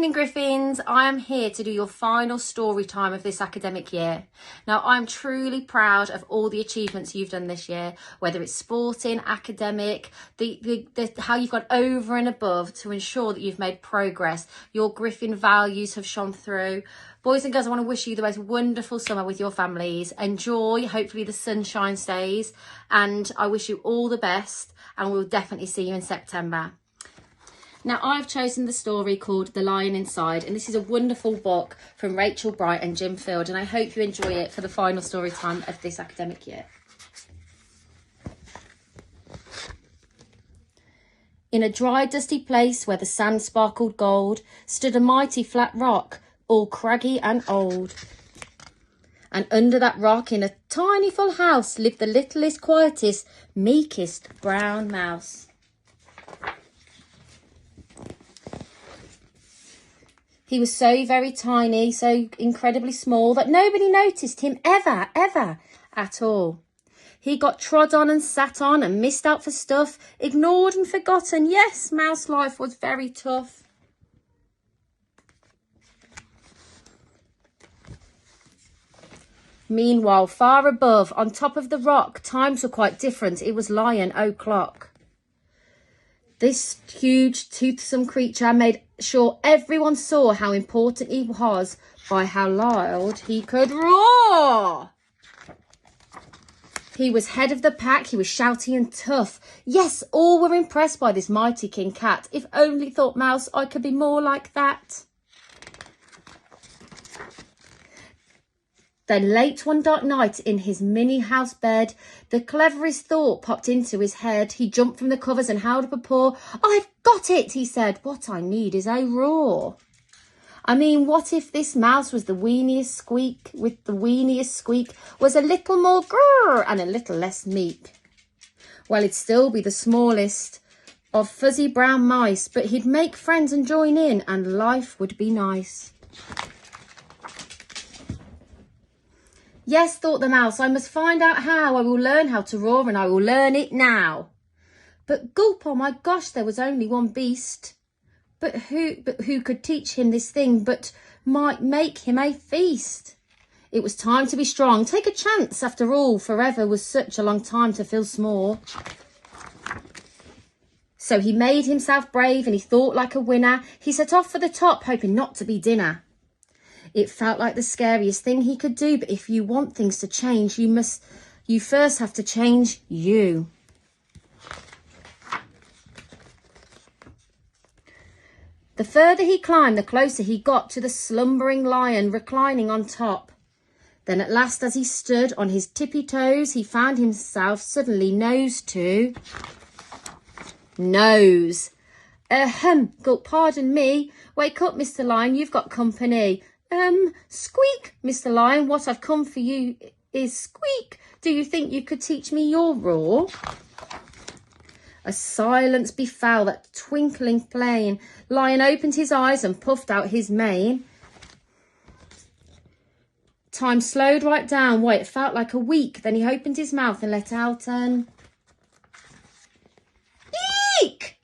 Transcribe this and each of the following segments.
morning, Griffins. I am here to do your final story time of this academic year. Now, I'm truly proud of all the achievements you've done this year, whether it's sporting, academic, how you've gone over and above to ensure that you've made progress. Your Griffin values have shone through. Boys and girls, I want to wish you the most wonderful summer with your families. Enjoy. Hopefully the sunshine stays. And I wish you all the best. And we'll definitely see you in September. Now, I've chosen the story called The Lion Inside, and this is a wonderful book from Rachel Bright and Jim Field, and I hope you enjoy it for the final story time of this academic year. In a dry, dusty place where the sand sparkled gold, stood a mighty flat rock, all craggy and old. And under that rock, in a tiny full house, lived the littlest, quietest, meekest brown mouse. He was so very tiny, so incredibly small, that nobody noticed him ever at all. He got trod on and sat on and missed out for stuff, ignored and forgotten. Yes, mouse life was very tough. Meanwhile, far above, on top of the rock, times were quite different. It was Lion O'Clock. This huge, toothsome creature made sure everyone saw how important he was by how loud he could roar. He was head of the pack. He was shouty and tough. Yes, all were impressed by this mighty King Cat. If only, thought Mouse, I could be more like that. Then late one dark night in his mini house bed, the cleverest thought popped into his head. He jumped from the covers and held up a paw. I've got it, he said. What I need is a roar. I mean, what if this mouse was the weeniest squeak, with the weeniest squeak was a little more grrr and a little less meek? Well, he'd still be the smallest of fuzzy brown mice, but he'd make friends and join in, and life would be nice. Yes, thought the mouse, I must find out how. I will learn how to roar, and I will learn it now. But gulp, oh my gosh, there was only one beast. But who could teach him this thing, but might make him a feast? It was time to be strong. Take a chance, after all. Forever was such a long time to feel small. So he made himself brave, and he thought like a winner. He set off for the top, hoping not to be dinner. It felt like the scariest thing he could do, but if you want things to change, you first have to change you. The further he climbed, the closer he got to the slumbering lion reclining on top. Then at last, as he stood on his tippy toes, he found himself suddenly nose to nose. Gulp, pardon me. Wake up, Mr. Lion, you've got company. Squeak, Mr. Lion, what I've come for you is squeak. Do you think you could teach me your roar? A silence befell, that twinkling plain. Lion opened his eyes and puffed out his mane. Time slowed right down. Why, it felt like a week. Then he opened his mouth and let out an eek!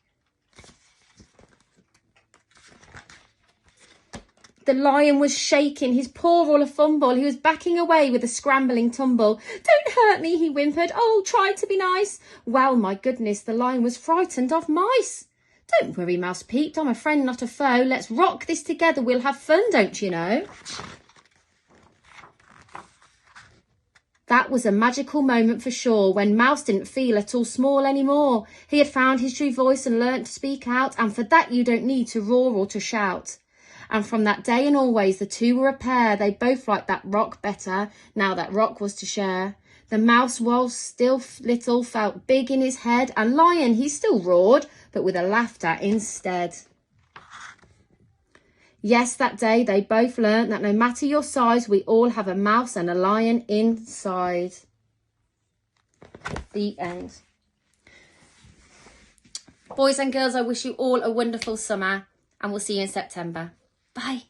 The lion was shaking, his paw all a fumble. He was backing away with a scrambling tumble. Don't hurt me, he whimpered. Oh, try to be nice. Well, my goodness, the lion was frightened of mice. Don't worry, Mouse peeped. I'm a friend, not a foe. Let's rock this together. We'll have fun, don't you know? That was a magical moment for sure, when Mouse didn't feel at all small anymore. He had found his true voice and learnt to speak out, and for that you don't need to roar or to shout. And from that day and always, the two were a pair. They both liked that rock better, now that rock was to share. The mouse, while still little, felt big in his head, and Lion, he still roared, but with a laughter instead. Yes, that day they both learnt that no matter your size, we all have a mouse and a lion inside. The end. Boys and girls, I wish you all a wonderful summer, and we'll see you in September. Bye.